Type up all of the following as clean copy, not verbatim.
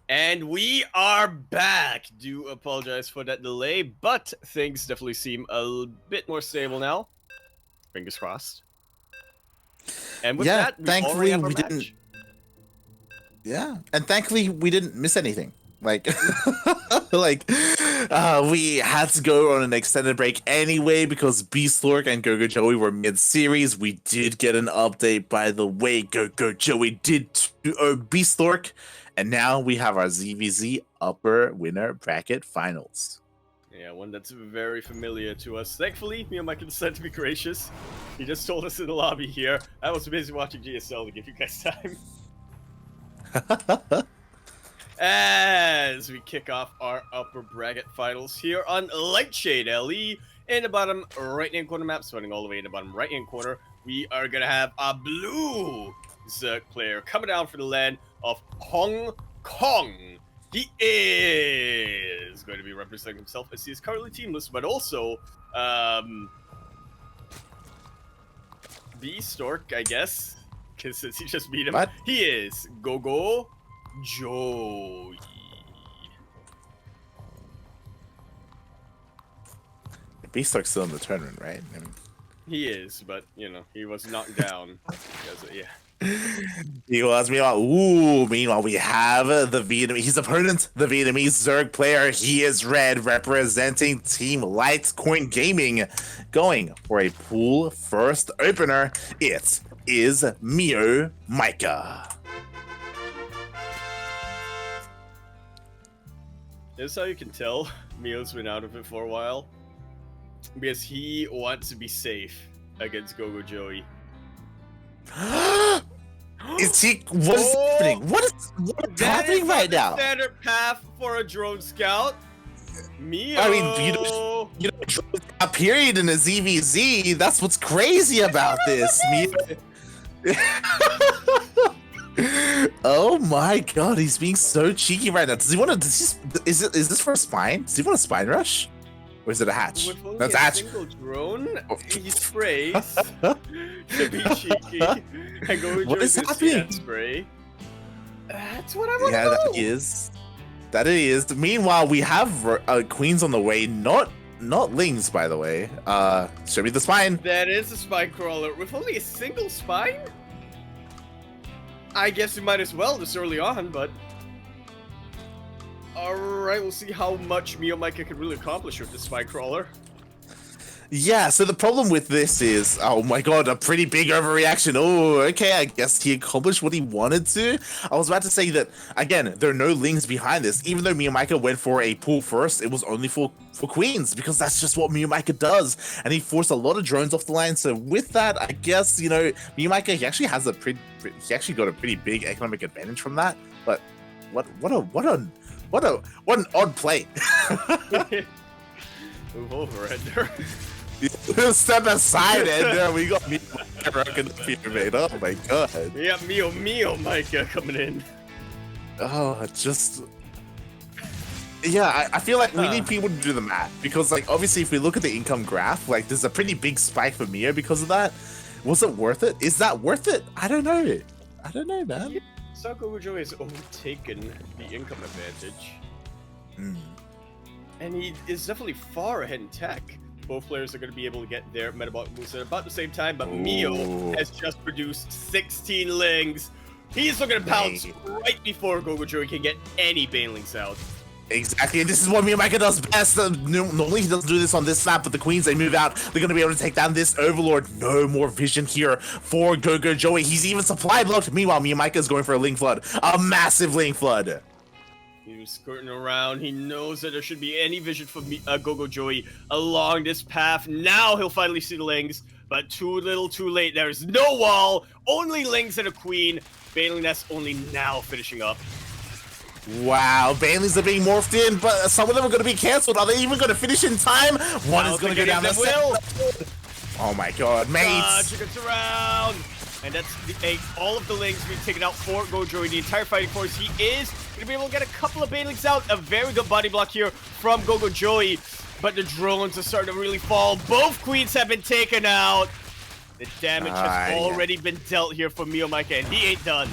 And we are back. Do apologize for that delay, but things definitely seem a bit more stable now. Fingers crossed. And with that, we already thankfully have our we match. didn't. Yeah, and thankfully we didn't miss anything. Like, we had to go on an extended break anyway because Beastlork and GogojOey were mid-series. We did get an update, by the way. GogojOey did 2-0 Beastlork, and now we have our ZvZ upper winner bracket finals. Yeah, one that's very familiar to us. Thankfully, MeomaikA decided to be gracious. He just told us in the lobby here. I was busy watching GSL to give you guys time. As we kick off our upper bracket finals here on Lightshade LE. In the bottom right-hand corner map, starting all the way in the bottom right-hand corner, we are going to have a blue Zerg player coming down for the land of Hong Kong. He is going to be representing himself as he is currently teamless, but also Stork, I guess, because since he just beat him, What? he is GogojOey. Beastlork's still in the tournament, right? I mean, He is, but you know he was knocked down. Because, yeah. he was. Meanwhile, we have the Vietnamese, his opponent, the Vietnamese Zerg player. He is red, representing Team Litecoin Gaming, going for a pool first opener. It is MeomaikA. This is how you can tell Mio's been out of it for a while. Because he wants to be safe against GogojOey. Is he? What is happening? What is happening right now? Standard path for a drone scout. Mio. I mean, you know, a period in a ZvZ. That's what's crazy about this. Oh my god, he's being so cheeky right now. Does he want to? Is this for a spine? Does he want a spine rush? Or is it a hatch? That's a hatch. Single drone, he sprays to be cheeky and go What is happening? Spray. That's what I want to Yeah, know. that is. That it is. Meanwhile, we have queens on the way. Not lings, by the way. Show me the spine. That is a spine crawler with only a single spine. I guess we might as well this early on, but. Alright, we'll see how much MeomaikA can really accomplish with this spine crawler. Yeah, so the problem with this is, oh my god, a pretty big overreaction. Oh, okay, I guess he accomplished what he wanted to. I was about to say that, again, there are no lings behind this. Even though MeomaikA went for a pool first, it was only for queens, because that's just what MeomaikA does. And he forced a lot of drones off the line, so with that, I guess, you know, MeomaikA, he actually has he actually got a pretty big economic advantage from that. But what an odd play. Move over, Ender. Step aside, Ender. We got MeomaikA rocking the pyramid. Oh my god. Yeah, MeomaikA coming in. Oh, just. Yeah, I feel like we need people to do the math. Because, like, obviously, if we look at the income graph, like, there's a pretty big spike for Mio because of that. Was it worth it? Is that worth it? I don't know. I don't know, man. Yeah, so GogojOey has overtaken the income advantage. And he is definitely far ahead in tech. Both players are going to be able to get their metabolic moves at about the same time, but Mio has just produced 16 lings. He's looking to pounce right before GogojOey can get any banelings out. Exactly, and this is what MeomaikA does best. Normally he doesn't do this on this map, but the queens, they move out. They're going to be able to take down this Overlord. No more vision here for GogojOey. He's even supply blocked. Meanwhile, MeomaikA is going for a ling flood. A massive ling flood. He was skirting around. He knows that there should be any vision for GogojOey along this path. Now he'll finally see the lings, but too little, too late. There's no wall, only lings and a queen. Baneling Nest only now finishing up. Wow, Banelings are being morphed in, but some of them are going to be cancelled. Are they even going to finish in time? One is going to go down the will. Oh my god, mates. Chickens around. And that's all of the lings being taken out for GogojOey. The entire fighting force, he is going to be able to get a couple of banelings out. A very good body block here from GogojOey. But the drones are starting to really fall. Both queens have been taken out. The damage has already been dealt here for MeomaikA, and he ain't done.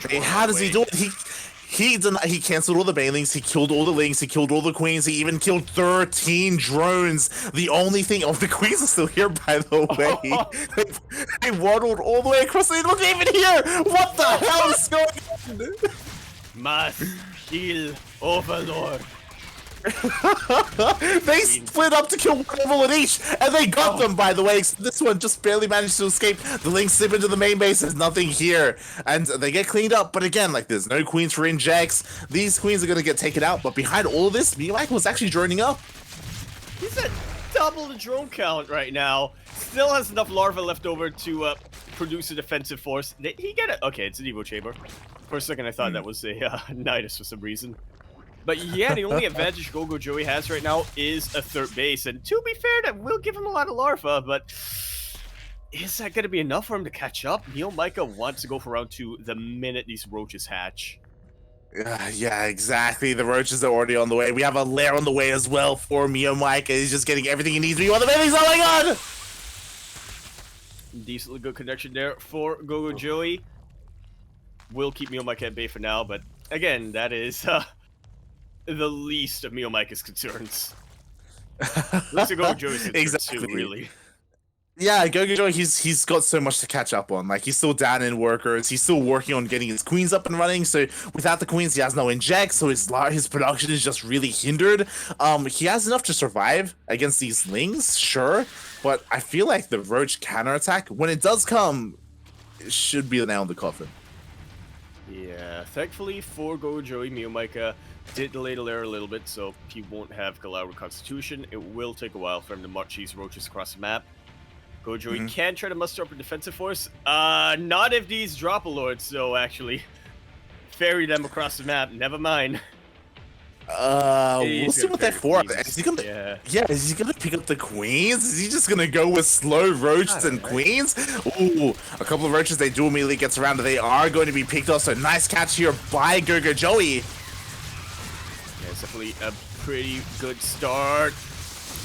Hey, how does he do it? He canceled all the banelings, he killed all the lings, he killed all the queens, he even killed 13 drones. The only thing, the queens are still here, by the way. They waddled all the way across the, look even here! What the hell is going on? Must kill Overlord. They split up to kill one overlord each, and they got them, by the way. This one just barely managed to escape. The lings slip into the main base. There's nothing here, and they get cleaned up. But again, like, there's no queens for injects. These queens are gonna get taken out. But behind all this, MeomaikA was actually droning up. He's at double the drone count right now. Still has enough larva left over to produce a defensive force. Did he get it? Okay, it's an Evo chamber. For a second, I thought that was a Nidus for some reason. But yeah, the only advantage GogojOey has right now is a third base. And to be fair, that will give him a lot of larva, but is that going to be enough for him to catch up? MeomaikA wants to go for round 2 the minute these roaches hatch. Yeah, exactly. The roaches are already on the way. We have a lair on the way as well for MeomaikA. He's just getting everything he needs to be on the babies. Oh my god! Decently good connection there for GogojOey. We'll keep MeomaikA at bay for now, but again, that is the least of MeomaikA's concerns. Let's go GogojOey's concerns Exactly. too, really. Yeah, GogojOey, he's got so much to catch up on. Like, he's still down in workers. He's still working on getting his queens up and running. So without the queens, he has no inject. So his production is just really hindered. He has enough to survive against these lings, sure. But I feel like the roach counterattack, when it does come, it should be the nail in the coffin. Yeah, thankfully for GogojOey, MeomaikA did delay the lair a little bit, so he won't have Galao Reconstitution. It will take a while for him to march these roaches across the map. GogojOey can try to muster up a defensive force. Not if these drop a lords, though, actually. Ferry them across the map, never mind. We'll see what they're for. Is he gonna, is he gonna pick up the queens? Is he just gonna go with slow roaches and queens? Ooh, a couple of roaches they do immediately gets around, they are going to be picked off. So nice catch here by GogojOey. Yeah, it's definitely a pretty good start.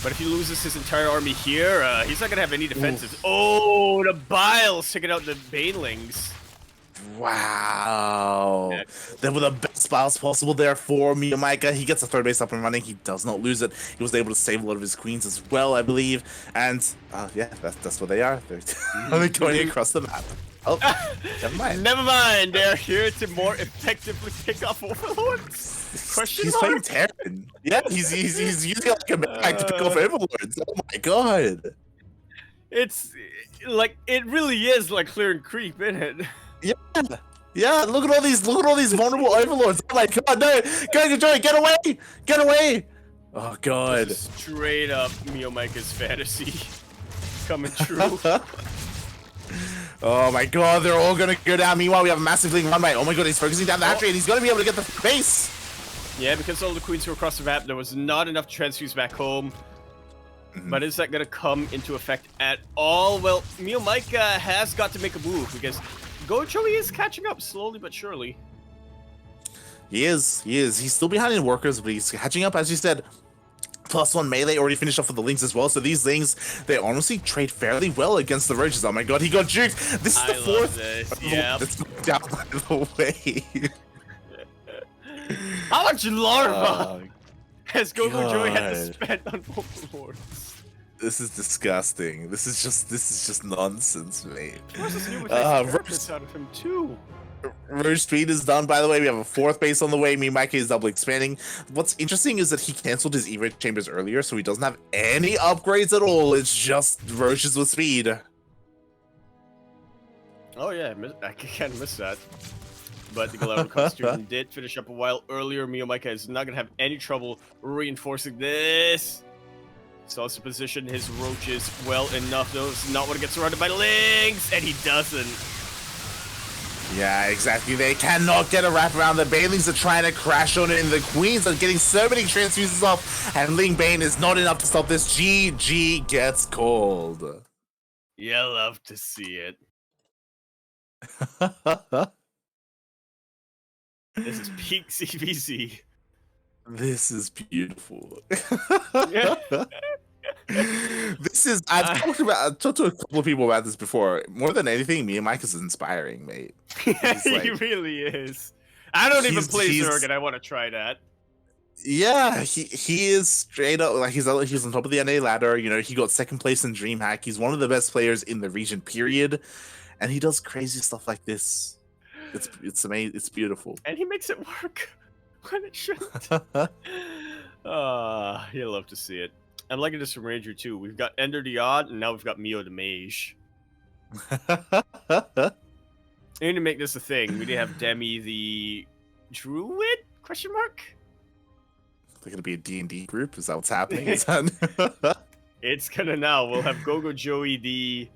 But if he loses his entire army here, he's not gonna have any defensives. Oh, the Biles taking out the banelings. Wow. They were the best biles possible there for MeomaikA. He gets the third base up and running. He does not lose it. He was able to save a lot of his queens as well, I believe. And yeah, that's what they are. They're going across the map. Oh, never mind. Never mind. They're here to more effectively pick off overlords. Question He's mark? playing Terran. Yeah, he's using like a mech to pick off overlords. Oh my god. It's like it really is like clearing creep, isn't it? Yeah, look at all these vulnerable overlords. Oh my god, no! GogojOey, get away! Get away! Oh god. Straight up MeomaikA's fantasy coming true. Oh my god, they're all gonna go down. Meanwhile, we have a massive leading run by. Oh my god, he's focusing down the hatchery and he's gonna be able to get the base. Yeah, because all the queens were across the map, there was not enough to transfuse back home. But is that gonna come into effect at all? Well, MeomaikA has got to make a move because GogojOey is catching up slowly but surely. He is. He's still behind in workers, but he's catching up, as you said. +1 melee already finished off with the lings as well. So these lings, they honestly trade fairly well against the roaches. Oh my god, he got juked. This is the fourth. Yeah. That's down by the way. How much larva has GogojOey had to spend on overlords? This is disgusting. This is just nonsense, mate. Purpose out of him too. Roach speed is done, by the way. We have a fourth base on the way. MeomaikA is double expanding. What's interesting is that he canceled his Evo chambers earlier, so he doesn't have any upgrades at all. It's just roaches with speed. Oh yeah, I can't miss that. But the Galarian Constitution did finish up a while earlier. MeomaikA is not gonna have any trouble reinforcing this. He's also positioned his roaches well enough, though. It's not want to get surrounded by lings, and he doesn't. Yeah, exactly. They cannot get a wrap around. The banelings are trying to crash on it, and the queens are getting so many transfuses off, and Ling Bane is not enough to stop this. GG gets called. You love to see it. This is peak ZvZ. This is beautiful. Yeah. This is I've talked to a couple of people about this before. More than anything, MeomaikA is inspiring, mate. He really is. I don't even play he's Zerg, and I want to try that. Yeah, he is straight up like he's on top of the NA ladder. You know, he got second place in DreamHack. He's one of the best players in the region, period. And he does crazy stuff like this. It's amazing. It's beautiful. And he makes it work when it shouldn't. You'll love to see it. I'm liking this from Ranger too. We've got Ender the Odd, and now we've got Mio the Mage. We need to make this a thing. We need to have Demi the Druid? Question mark? They're gonna be a D&D group. Is that what's happening? Is that... It's gonna now. We'll have GogojOey the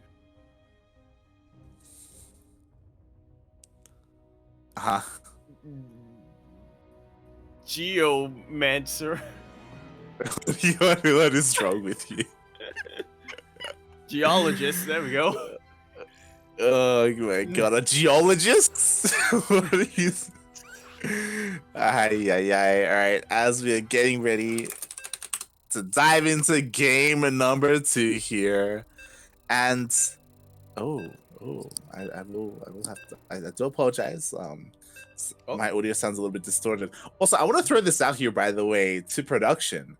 Geomancer. What is wrong with you? Geologist. There we go. Oh my god, a geologist? What are you... Alright, as we're getting ready to dive into game number 2 here, and I will have to, I do apologize. My audio sounds a little bit distorted. Also, I want to throw this out here, by the way, to production.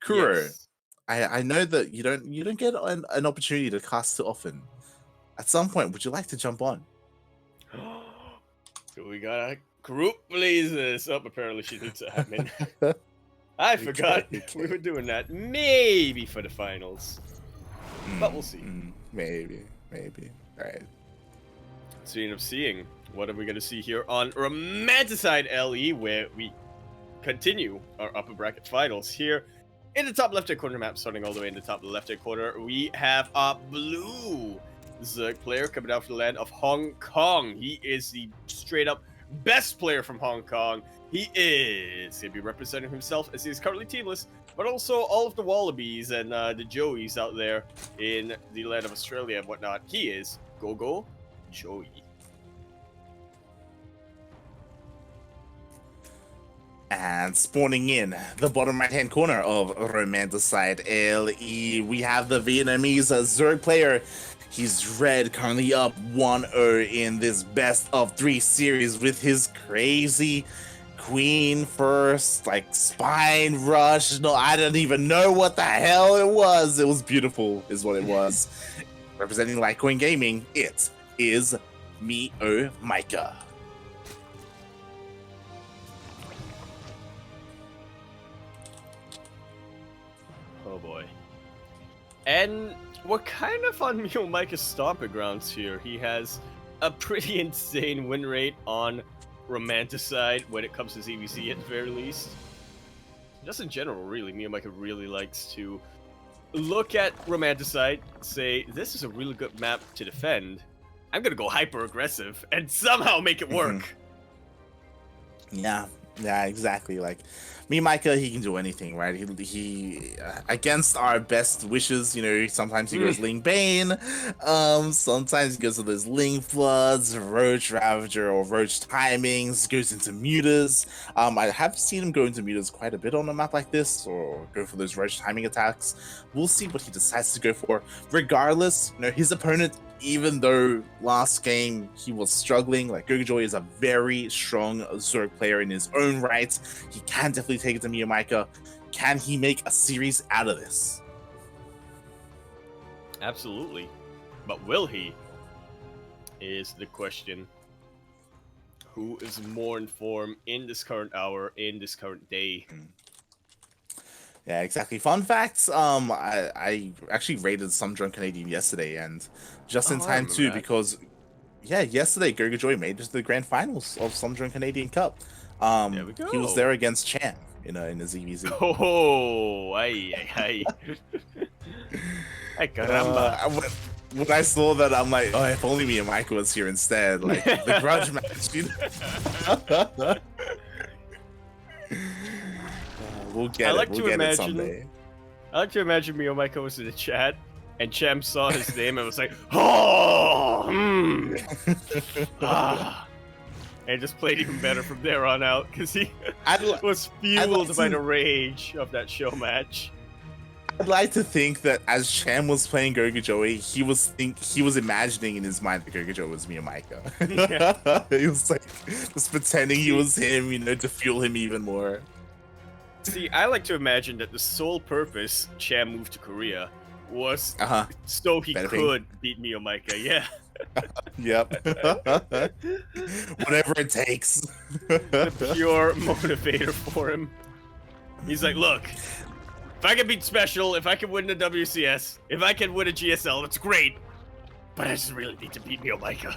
Kuro, Yes. I know that you don't get an opportunity to cast too often. At some point, would you like to jump on? We got a group blazes. Oh, apparently she needs to admin. I forgot we were doing that. Maybe for the finals. But we'll see. Maybe. Alright. So you end up seeing what are we going to see here on Romanticide LE, where we continue our upper bracket finals. Here in the top left-hand corner map, starting all the way in the top left-hand corner, we have a blue Zerg player coming out from the land of Hong Kong. He is the straight-up best player from Hong Kong. He is going to be representing himself as he is currently teamless, but also all of the Wallabies and the Joeys out there in the land of Australia and whatnot. He is GogojOey. And spawning in the bottom right-hand corner of Romanticide LE, we have the Vietnamese Zerg player. He's red, currently up 1-0 in this best of 3 series with his crazy queen first, like spine rush. No, I don't even know what the hell it was. It was beautiful, is what it was. Representing Litecoin Gaming, it is MeomaikA. Oh boy. And we're kind of on MeomaikA's stomping grounds here. He has a pretty insane win rate on Romanticide when it comes to ZvZ at the very least. Just in general, really, MeomaikA really likes to look at Romanticide, say, this is a really good map to defend. I'm gonna go hyper aggressive and somehow make it work. Yeah, exactly. Like MeomaikA, he can do anything, right? He against our best wishes, you know, sometimes he goes Ling Bane, sometimes he goes with those Ling Floods, Roach Ravager, or Roach Timings, goes into Mutas. I have seen him go into Mutas quite a bit on a map like this, or go for those Roach Timing attacks. We'll see what he decides to go for. Regardless, you know, his opponent, even though last game he was struggling, like GogojOey is a very strong Zerg player in his own right. He can definitely take it to MeomaikA. Can he make a series out of this? Absolutely. But will he? Is the question. Who is more informed in this current hour, in this current day? Yeah, exactly. Fun facts, I actually raided some Drunk Canadian yesterday, and just in time too, because yeah, yesterday GogojOey made it to the grand finals of some Drunk Canadian Cup. There we go. He was there against Cham, you know, in the ZvZ. Oh, ay. Ay, caramba. When I saw that, I'm like, oh, if only MeomaikA was here instead. Like the grudge match, you know? We'll get it someday. I like to imagine MeomaikA was in the chat, and Cham saw his name and was like, oh, and just played even better from there on out, because he was fueled by the rage of that show match. I'd like to think that as Cham was playing GogojOey, he was imagining in his mind that GogojOey was MeomaikA. He was like just pretending he was him, you know, to fuel him even more. See, I like to imagine that the sole purpose Cham moved to Korea was so he could beat MeomaikA. Yeah. Yep. Whatever it takes. The pure motivator for him. He's like, look, if I can beat Special, if I can win the WCS, if I can win a GSL, that's great. But I just really need to beat MeomaikA.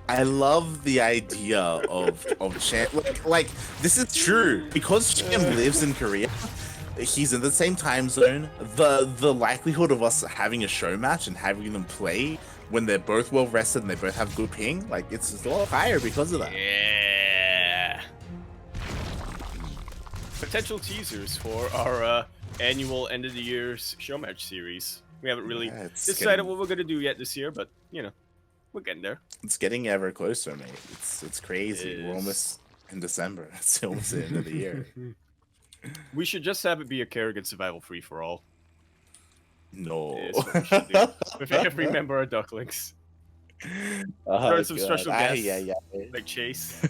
I love the idea of Cham. Like this is true because Cham lives in Korea. He's in the same time zone. The likelihood of us having a show match and having them play when they're both well rested and they both have good ping, like it's a lot higher because of that. Yeah. Potential teasers for our annual end of the year's show match series. We haven't really decided what we're gonna do yet this year, but you know, we're getting there. It's getting ever closer, mate. It's crazy. We're almost in December. It's almost the end of the year. We should just have it be a Kerrigan survival free for all. No. With every member of Ducklings. Oh, some special guests. Yeah. Like Chase.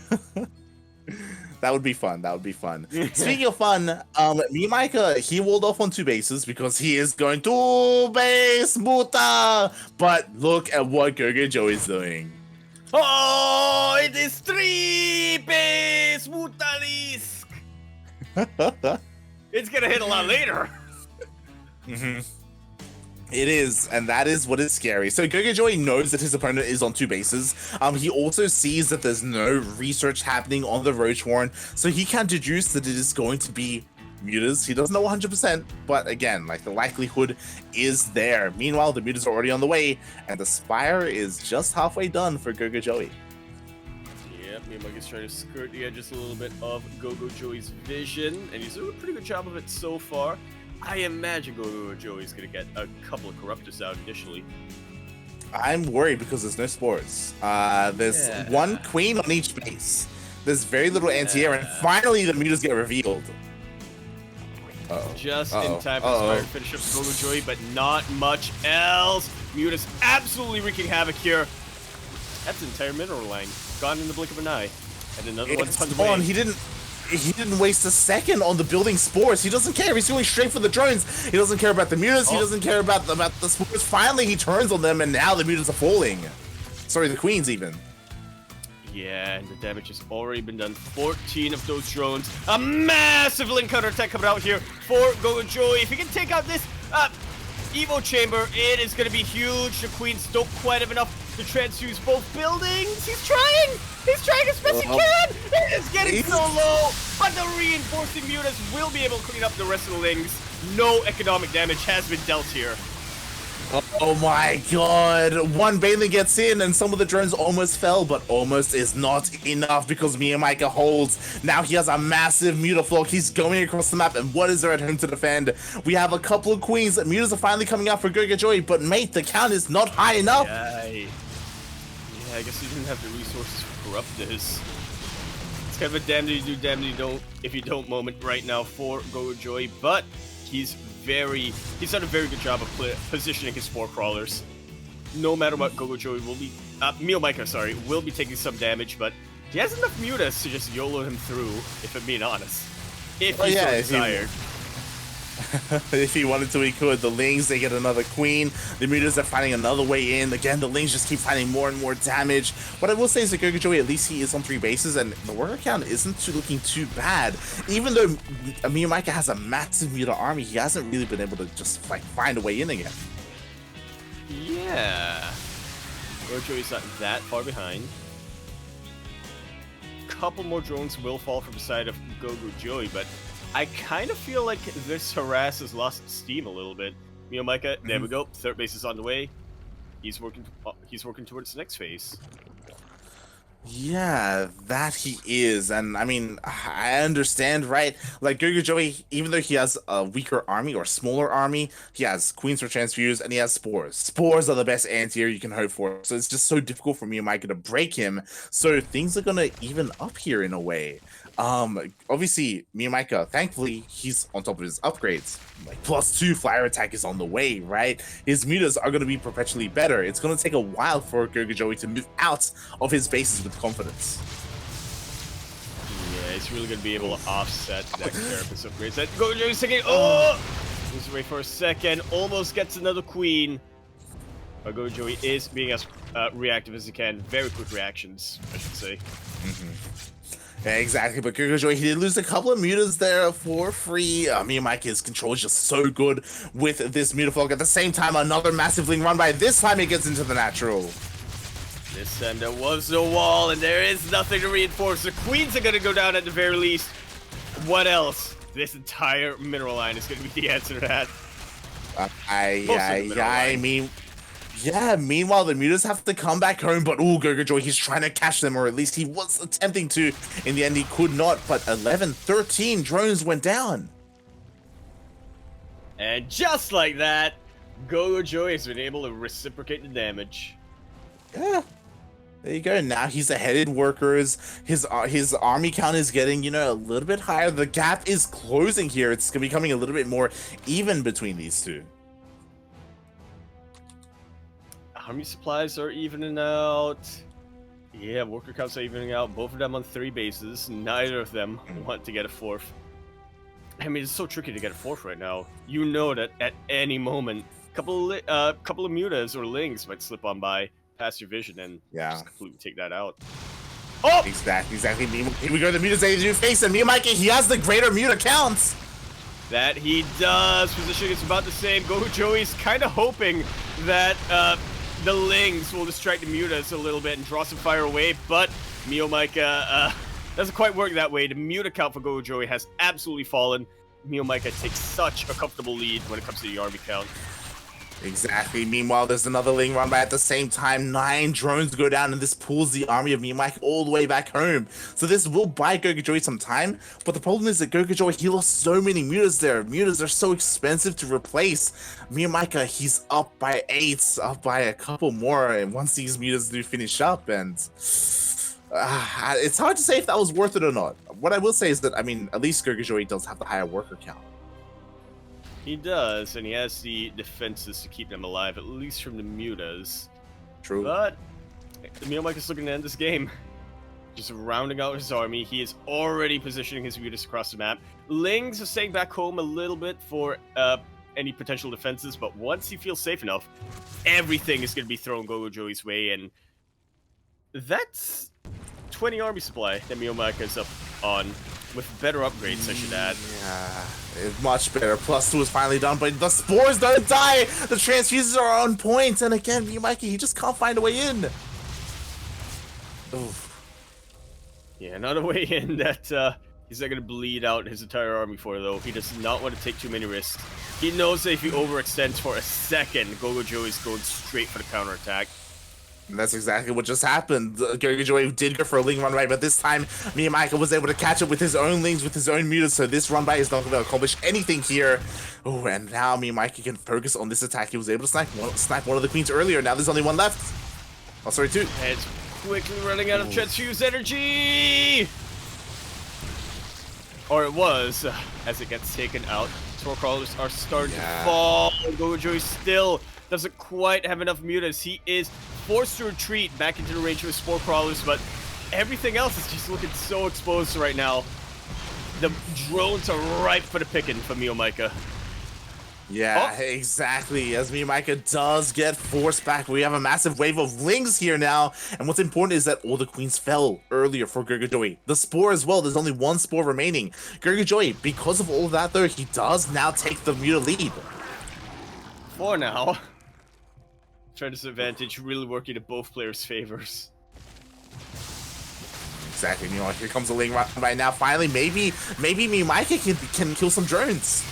That would be fun. That would be fun. Speaking of fun, MeomaikA, he walled off on 2 bases because he is going to base Muta. But look at what GogojOey is doing. Oh, it is 3 base Mutalisk. It's gonna hit a lot later. It is, and that is what is scary. So GogojOey knows that his opponent is on 2 bases. He also sees that there's no research happening on the Roach Warren, so he can deduce that it is going to be mutas. He doesn't know 100%, but again, like the likelihood is there. Meanwhile, the mutas are already on the way, and the Spire is just halfway done for GogojOey. Yep, MeomaikA's trying to skirt the edges a little bit of GogojOey's vision, and he's doing a pretty good job of it so far. I imagine GogojOey's gonna get a couple of Corruptors out initially. I'm worried because there's no spores. There's 1 queen on each base. There's very little anti-air, and finally the mutas get revealed. Just in time for Spire to finish up GogojOey, but not much else. Mutas absolutely wreaking havoc here. That's an entire mineral line gone in the blink of an eye, and another one's on the way. He didn't waste a second on the building spores. He doesn't care. He's going straight for the drones. He doesn't care about the mutas. He doesn't care about the spores. Finally, he turns on them, and now the mutas are falling. Sorry, the queens even. Yeah, and the damage has already been done. 14 of those drones. A massive link counter attack coming out here for GogojOey. If he can take out this Evo chamber, it is going to be huge. The queens don't quite have enough to transfuse both buildings. He's trying! He's trying as best he can! It is getting so low, but the reinforcing mutas will be able to clean up the rest of the lings. No economic damage has been dealt here. Oh my god. 1 Bailey gets in, and some of the drones almost fell, but almost is not enough because MeomaikA holds. Now he has a massive Mutaflock. He's going across the map, and what is there at home to defend? We have a couple of queens. Mutas are finally coming out for GogojOey, but mate, the count is not high enough. Yeah, I guess he didn't have the resources for Corruptors. It's kind of a damned if you do, damned if you don't, if you don't moment right now for GogojOey, but he's done a very good job of positioning his 4 crawlers. No matter what, GogojOey will be, MeomaikA, sorry, will be taking some damage, but he has enough mutas to just YOLO him through, if I'm being honest. If he's so desired. If he wanted to, he could. The lings, they get another queen. The mutas are finding another way in. Again, the lings just keep finding more and more damage. What I will say is that GogojOey, at least he is on 3 bases, and the worker count isn't looking too bad. Even though MeomaikA has a massive muta army, he hasn't really been able to just like find a way in again. Yeah. GogojOey's not that far behind. Couple more drones will fall from the side of GogojOey, but I kind of feel like this harass has lost steam a little bit. MeomaikA, there we go. 3rd base is on the way. He's working towards the next phase. Yeah, that he is. And I mean, I understand, right? Like GogojOey, even though he has a weaker army or smaller army, he has Queens for Transfuse and he has Spores. Spores are the best anti-air you can hope for. So it's just so difficult for MeomaikA to break him. So things are gonna even up here in a way. Obviously, MeomaikA, thankfully, he's on top of his upgrades. Like +2 flyer attack is on the way, right? His mutas are going to be perpetually better. It's going to take a while for GogojOey to move out of his bases with confidence. Yeah, he's really going to be able to offset that Carapace upgrades. That GogojOey's taking. Oh! Moves away for a second. Almost gets another queen. But GogojOey is being as reactive as he can. Very quick reactions, I should say. Yeah, exactly, but GogojOey, he did lose a couple of mutas there for free. MeomaikA's control is just so good with this mutafog. At the same time, another massive Ling run by. This time it gets into the natural. This time there was no wall, and there is nothing to reinforce. The queens are going to go down at the very least. What else? This entire mineral line is going to be the answer to that. Yeah, meanwhile, the mutas have to come back home, but GogojOey, he's trying to catch them, or at least he was attempting to. In the end, he could not, but 11, 13 drones went down. And just like that, GogojOey has been able to reciprocate the damage. Yeah. There you go. Now he's ahead in workers. His army count is getting, a little bit higher. The gap is closing here. It's becoming a little bit more even between these two. Army supplies are evening out. Yeah, worker counts are evening out. Both of them on 3 bases. Neither of them want to get a 4th. I mean, it's so tricky to get a 4th right now. You know that at any moment, couple of mutas or lings might slip on by past your vision and just completely take that out. Oh! Exactly. Here we go. The mutas they do face him. MeomaikA, he has the greater muta counts. That he does. Position is about the same. GogojOey's kind of hoping that the lings will distract the mutas a little bit and draw some fire away, but MeomaikA doesn't quite work that way. The muta count for GogojOey has absolutely fallen. MeomaikA takes such a comfortable lead when it comes to the army count. Exactly. Meanwhile, there's another Ling run by at the same time. 9 drones go down, and this pulls the army of MeomaikA all the way back home. So this will buy GogojOey some time, but the problem is that GogojOey, he lost so many mutas there. Mutas are so expensive to replace. MeomaikA, he's up by 8, up by a couple more, and once these mutas do finish up, and it's hard to say if that was worth it or not. What I will say is that, I mean, at least GogojOey does have the higher worker count. He does, and he has the defenses to keep them alive, at least from the mutas. True. But MeomaikA's looking to end this game. Just rounding out his army. He is already positioning his mutas across the map. Lings are staying back home a little bit for any potential defenses, but once he feels safe enough, everything is going to be thrown GogojOey's way, and that's 20 army supply that MeomaikA is up on. With better upgrades, I should add. Yeah, it's much better. +2 is finally done, but the spores don't die! The transfuses are on point, and again, MeomaikA, he just can't find a way in. Oof. Yeah, not a way in that he's not going to bleed out his entire army for, though. He does not want to take too many risks. He knows that if he overextends for a second, GogojOey is going straight for the counterattack. And that's exactly what just happened. GogojOey did go for a Ling run by, but this time MeomaikA was able to catch up with his own Lings, with his own mutas, so this run by is not going to accomplish anything here. Oh, and now MeomaikA can focus on this attack. He was able to snipe one of the queens earlier. Now there's only one left. Oh, sorry, 2. And it's quickly running out of transfuse energy! Or it was, as it gets taken out. Spore crawlers are starting to fall. GogojOey still doesn't quite have enough mutas. He is forced to retreat back into the range of his spore crawlers, but everything else is just looking so exposed right now. The drones are ripe for the picking for MeomaikA. Yeah, exactly. As MeomaikA does get forced back, we have a massive wave of Lings here now. And what's important is that all the queens fell earlier for GogojOey. The spore as well, there's only 1 spore remaining. GogojOey, because of all of that though, he does now take the muta lead. For now. Trying disadvantage really working to both players' favors. Exactly, here comes a Ling right now. Finally, maybe MeomaikA can kill some drones.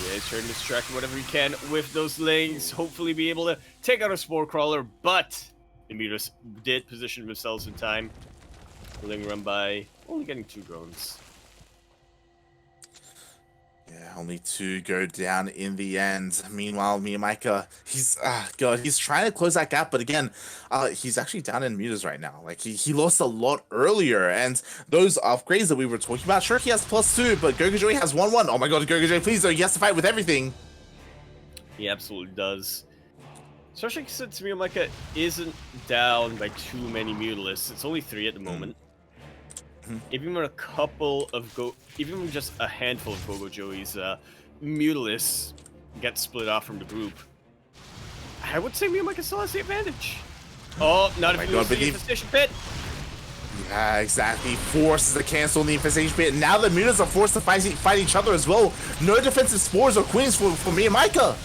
Yeah, he's trying to distract whatever he can with those Lings. Hopefully be able to take out a Spore Crawler, but The Mutas did position themselves in time. Letting run by, only getting 2 drones. Yeah, only 2 go down in the end. Meanwhile, MeomaikA, he's trying to close that gap, but again, he's actually down in mutas right now. Like he lost a lot earlier, and those upgrades that we were talking about, sure he has +2, but GogojOey has 1-1. Oh my god, GogojOey, please though, he has to fight with everything. He absolutely does. Especially since MeomaikA isn't down by too many mutalists. It's only 3 at the moment. Even when even when just a handful of GogojOey's mutalists get split off from the group, I would say MeomaikA still has the advantage. Oh, not if you lose the infestation pit. Yeah, exactly. Forces to cancel the infestation pit. Now the mutas are forced to fight each other as well. No defensive spores or queens for MeomaikA.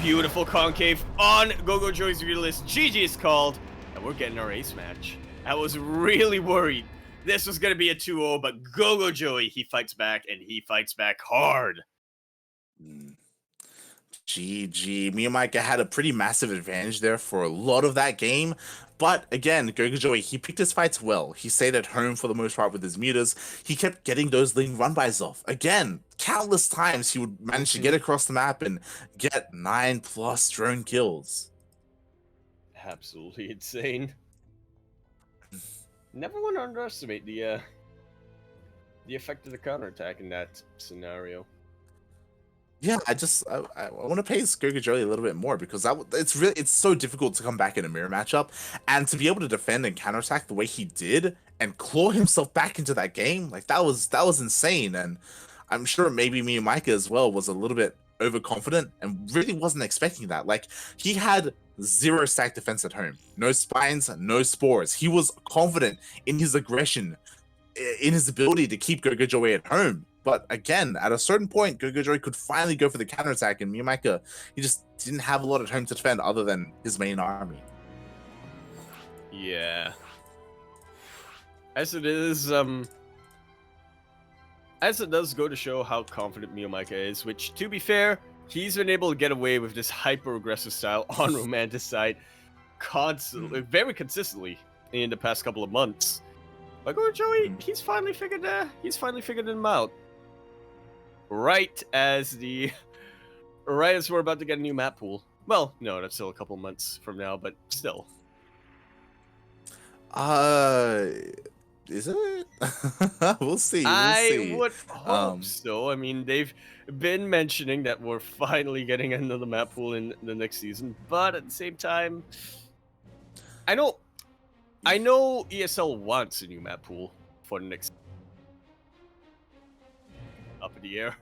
Beautiful concave on GogojOey's mutalist. GG is called, and we're getting our ace match. I was really worried this was going to be a 2-0, but GogojOey, he fights back, and he fights back hard. GG. MeomaikA had a pretty massive advantage there for a lot of that game. But again, GogojOey, he picked his fights well. He stayed at home for the most part with his mutas. He kept getting those Ling run-bys off. Again, countless times he would manage to get across the map and get 9+ drone kills. Absolutely insane. Never want to underestimate the effect of the counterattack in that scenario. Yeah, I want to praise GogojOey a little bit more because it's so difficult to come back in a mirror matchup and to be able to defend and counterattack the way he did and claw himself back into that game, like that was insane. And I'm sure maybe MeomaikA as well was a little bit overconfident and really wasn't expecting that. Like he had 0 stack defense at home, no spines, no spores. He was confident in his aggression, in his ability to keep GogojOey at home. But again, at a certain point, GogojOey could finally go for the counterattack, and MeomaikA, he just didn't have a lot at home to defend other than his main army. Yeah. As it is, as it does go to show how confident MeomaikA is, which, to be fair, he's been able to get away with this hyper-aggressive style on Romanticide constantly, very consistently in the past couple of months. But GogojOey, he's finally figured him out. Right as we're about to get a new map pool. Well, no, that's still a couple months from now, but still. Is it? We'll see. I would hope so. I mean, they've been mentioning that we're finally getting another map pool in the next season, but at the same time, I know ESL wants a new map pool for the next up in the air.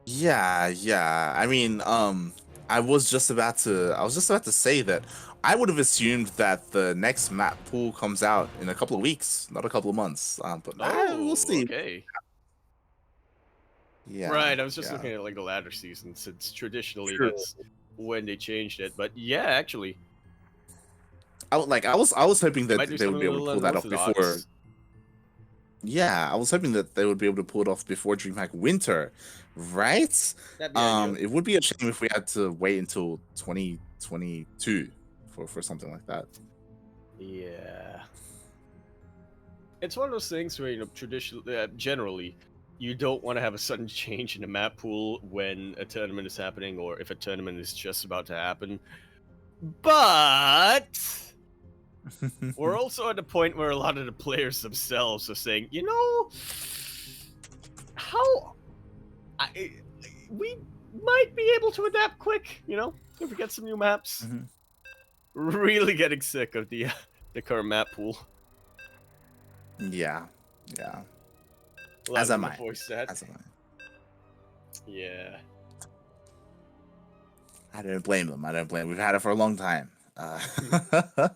Yeah. I mean, I was just about to say that I would have assumed that the next map pool comes out in a couple of weeks, not a couple of months. But we'll see. Okay. Yeah. Right. I was just looking at like the latter season, since traditionally that's when they changed it. But yeah, actually, I was hoping that they would be able to pull that off before. Yeah, I was hoping that they would be able to pull it off before DreamHack Winter, right? It would be a shame if we had to wait until 2022 for something like that. Yeah, it's one of those things where, you know, traditionally, generally, you don't want to have a sudden change in the map pool when a tournament is happening, or if a tournament is just about to happen. But we're also at the point where a lot of the players themselves are saying, you know, we might be able to adapt quick, you know, if we get some new maps. Really getting sick of the current map pool. Yeah. As am I. Yeah. I don't blame them. We've had it for a long time. A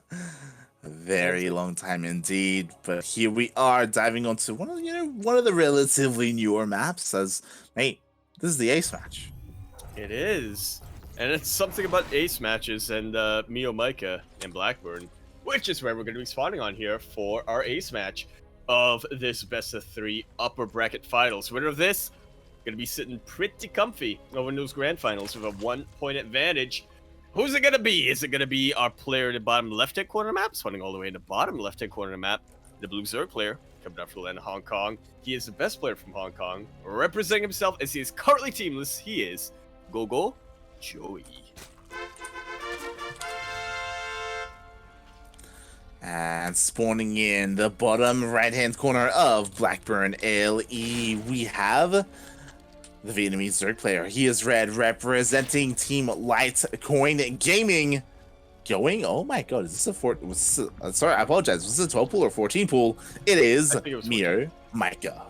very long time indeed. But here we are diving onto one of the relatively newer maps. As hey, this is the ace match. It is, and it's something about ace matches and MeomaikA and Blackburn, which is where we're going to be spawning on here for our ace match of this best of 3 upper bracket finals. Winner of this Gonna be sitting pretty comfy over in those grand finals with a 1-point advantage. Who's it gonna be? Is it gonna be our player in the bottom left-hand corner of the map, swinging all the way in the bottom left-hand corner of the map, the blue Zerg player, coming out from the land of Hong Kong. He is the best player from Hong Kong, representing himself as he is currently teamless. He is GogojOey. And spawning in the bottom right-hand corner of Blackburn LE, we have the Vietnamese Zerg player. He is red, representing Team Litecoin Gaming. Going, oh my god, is this a sorry, I apologize. Was this a 12 pool or 14 pool? It is MeomaikA.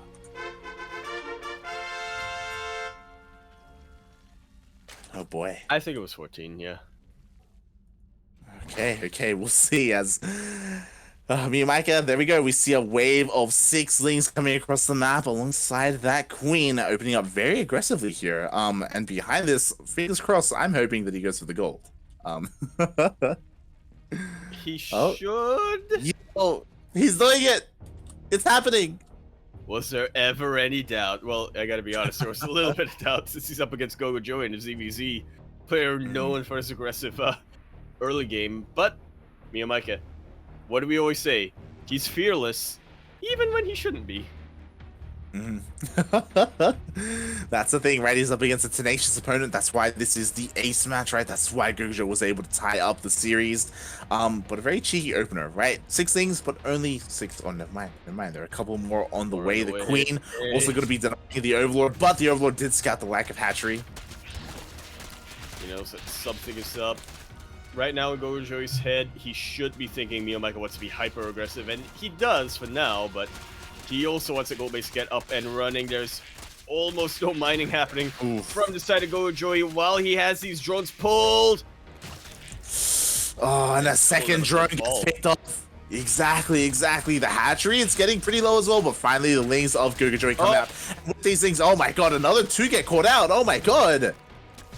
Oh boy. I think it was 14, yeah. Okay, we'll see. As MeomaikA, there we go. We see a wave of 6 lings coming across the map alongside that queen, opening up very aggressively here. And behind this, fingers crossed, I'm hoping that he goes for the gold. He should. Oh, he's doing it. It's happening. Was there ever any doubt? Well, I gotta be honest, there was a little bit of doubt since he's up against GogojOey and the ZvZ player known for his aggressive early game. But MeomaikA, what do we always say? He's fearless, even when he shouldn't be. That's the thing, right? He's up against a tenacious opponent. That's why this is the ace match, right? That's why GogojOey was able to tie up the series. But a very cheeky opener, right? 6 things, but only 6. Oh, never mind. There are a couple more on the way. The queen also going to be denying the overlord, but the overlord did scout the lack of hatchery. You know, so something is up. Right now in GogojOey's head, he should be thinking MeomaikA wants to be hyper aggressive, and he does for now, but he also wants a gold base to get up and running. There's almost no mining happening from the side of GogojOey while he has these drones pulled. Oh, and a second drone gets picked up. Exactly. The hatchery, it's getting pretty low as well, but finally the lings of GogojOey come out. And with these things, oh my god, another 2 get caught out. Oh my god.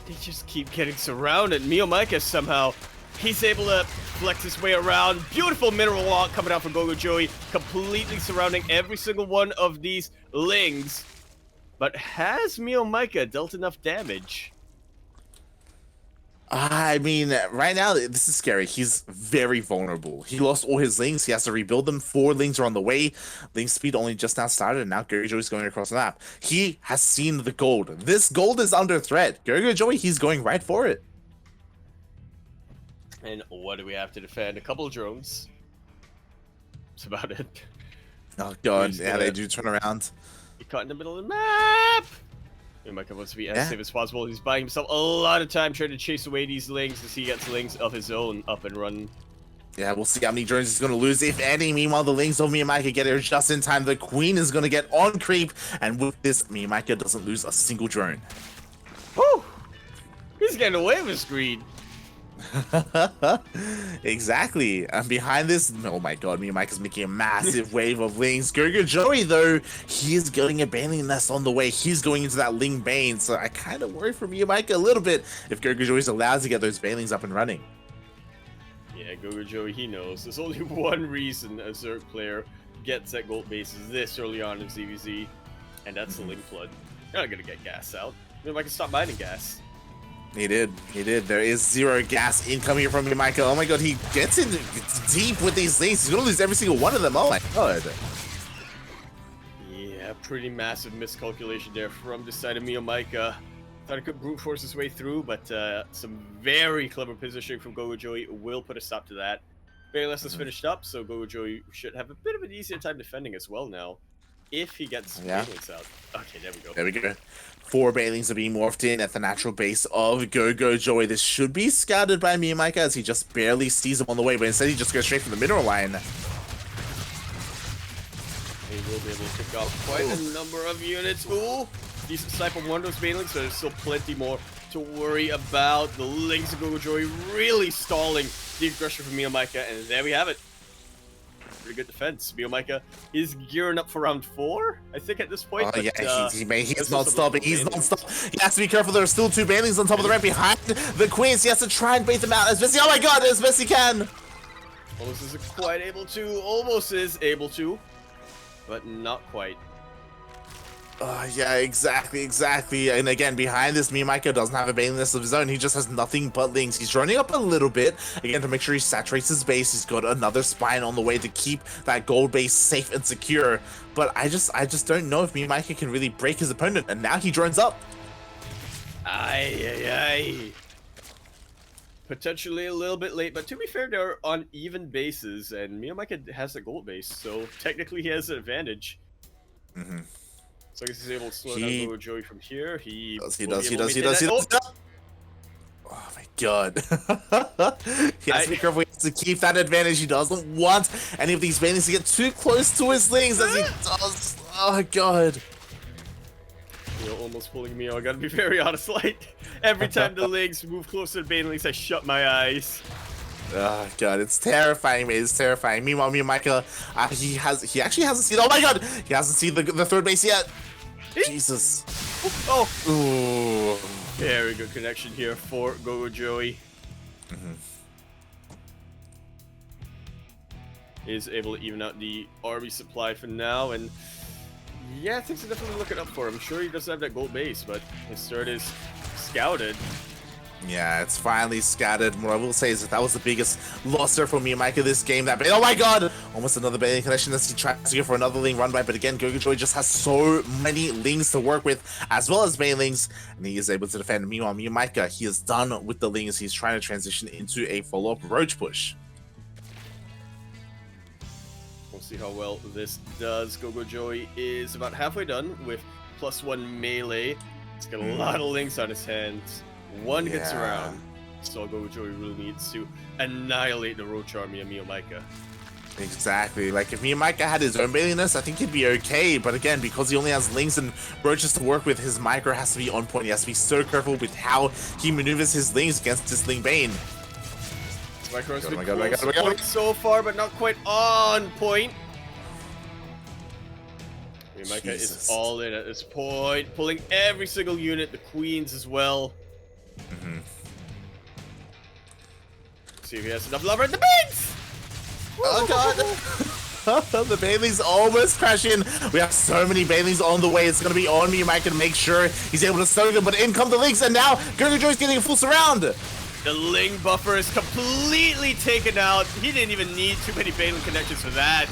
They just keep getting surrounded. MeomaikA somehow, he's able to flex his way around. Beautiful mineral walk coming out from GogojOey, completely surrounding every single one of these lings. But has MeomaikA dealt enough damage? I mean, right now, this is scary. He's very vulnerable. He lost all his lings. He has to rebuild them. 4 lings are on the way. Ling speed only just now started, and now GogojOey's going across the map. He has seen the gold. This gold is under threat. GogojOey, he's going right for it. And what do we have to defend? A couple of drones. That's about it. Oh god, yeah, they do turn around. He caught in the middle of the map! MeomaikA wants to be as safe as possible. He's buying himself a lot of time trying to chase away these lings as he gets lings of his own up and running. Yeah, we'll see how many drones he's going to lose, if any. Meanwhile, the lings of MeomaikA get here just in time. The queen is going to get on creep, and with this, MeomaikA doesn't lose a single drone. Whew! He's getting away with his greed. Exactly. And behind this, oh my god, MeomaikA's making a massive wave of lings. GogojOey, though, he is getting a baneling nest on the way. He's going into that ling bane, so I kind of worry for MeomaikA a little bit if GogojOey's allowed to get those banelings up and running. Yeah, GogojOey, he knows. There's only one reason a Zerg player gets that gold bases this early on in ZvZ, and that's the ling flood. You're not gonna get gas out. MeomaikA stop mining gas. He did. There is 0 gas incoming from MeomaikA. Oh my god, he gets in deep with these things. He's gonna lose every single one of them. Oh my god. Yeah, pretty massive miscalculation there from the side of MeomaikA. Thought he could brute force his way through, but some very clever positioning from GogojOey will put a stop to that. Bayless is finished up, so GogojOey should have a bit of an easier time defending as well now. If he gets banelings out. Okay, there we go. There we go. 4 banelings are being morphed in at the natural base of GogojOey. This should be scouted by MeomaikA as he just barely sees him on the way, but instead he just goes straight for the mineral line. He will be able to pick up quite a number of units. Ooh! Decent snipe on one of those banelings, so there's still plenty more to worry about. The lings of GogojOey really stalling the aggression from MeomaikA, and there we have it. Pretty good defense. MeomaikA is gearing up for round 4, I think, at this point. Oh, yeah, he's not stopping. He's not stopping. He has to be careful. There are still 2 banelings on top of the ramp behind the queens. He has to try and bait them out as best he oh my god, as best he can. Almost isn't quite able to. Almost is able to, but not quite. Yeah, exactly. And again, behind this, MeomaikA doesn't have a bailiness of his own. He just has nothing but lings. He's running up a little bit, again, to make sure he saturates his base. He's got another spine on the way to keep that gold base safe and secure. But I just don't know if MeomaikA can really break his opponent. And now he drones up. Aye. Potentially a little bit late, but to be fair, they're on even bases, and MeomaikA has a gold base, so technically he has an advantage. So I guess he's able to slow down GogojOey from here. He does. Oh my god. He has to be careful. He has to keep that advantage. He doesn't want any of these bailings to get too close to his lings as he does. Oh god. You're almost pulling me. I gotta be very honest. Like, every time the lings move closer to banelings, I shut my eyes. Oh god, it's terrifying, mate. It's terrifying. Meanwhile, MeomaikA, he actually hasn't seen. Oh my god, he hasn't seen the third base yet. Jesus. Oh. Ooh. Very good connection here for GogojOey. Is able to even out the RB supply for now, and yeah, things are definitely looking up for him. I'm sure he doesn't have that gold base, but his start is scouted. Yeah, it's finally scattered. What I will say is that was the biggest loss there for MeomaikA this game. That oh my god, almost another bailing connection as he tries to go for another ling run by, but again, GogojOey just has so many lings to work with, as well as bailings, and he is able to defend. Meanwhile, MeomaikA, he is done with the lings. He's trying to transition into a follow-up roach push. We'll see how well this does. GogojOey is about halfway done with +1 melee. He's got a lot of lings on his hands. One gets around, so GogojOey really needs to annihilate the roach army of MeomaikA. Exactly. Like, if MeomaikA had his own bailiness, I think he'd be okay. But again, because he only has lings and roaches to work with, his micro has to be on point. He has to be so careful with how he maneuvers his lings against this ling bane. His micro has been close to point so far, but not quite on point. MeomaikA is all in at this point, pulling every single unit, the queens as well. See if he has enough love at the base! Oh god! The bailings almost crashing. We have so many bailings on the way. It's gonna be on MeomaikA to make sure he's able to stun them, but in come the lings, and now GogojOey's getting a full surround. The ling buffer is completely taken out. He didn't even need too many bailing connections for that.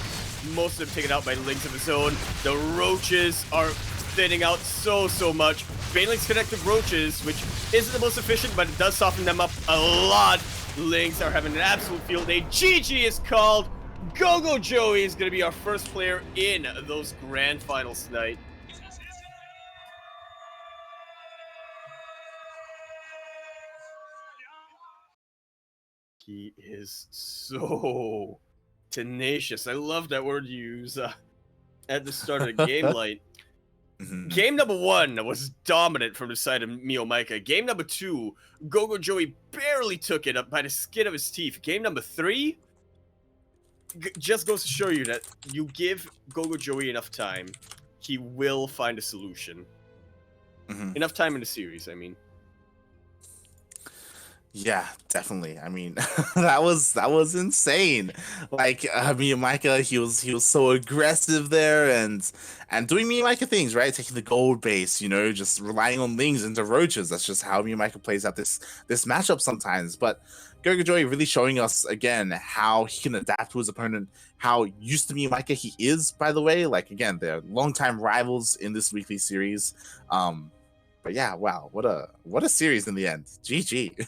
Most of them taken out by lings of his own. The roaches are thinning out so much. Banelings connected roaches, which isn't the most efficient, but it does soften them up a lot. Lings are having an absolute field day. GG is called. GogojOey is going to be our first player in those grand finals tonight. He is so tenacious. I love that word you use at the start of the game, Light. Game number 1 was dominant from the side of MeomaikA. Game number 2, GogojOey barely took it up by the skin of his teeth. Game number 3 just goes to show you that you give GogojOey enough time, he will find a solution. Enough time in the series, I mean. Yeah, definitely. I mean, that was insane. Like, MeomaikA, he was so aggressive there and doing MeomaikA things, right? Taking the gold base, you know, just relying on lings into roaches. That's just how MeomaikA plays out this matchup sometimes. But GogojOey really showing us again how he can adapt to his opponent, how used to MeomaikA he is, by the way. Like, again, they're longtime rivals in this weekly series. But yeah, wow, what a series in the end. GG.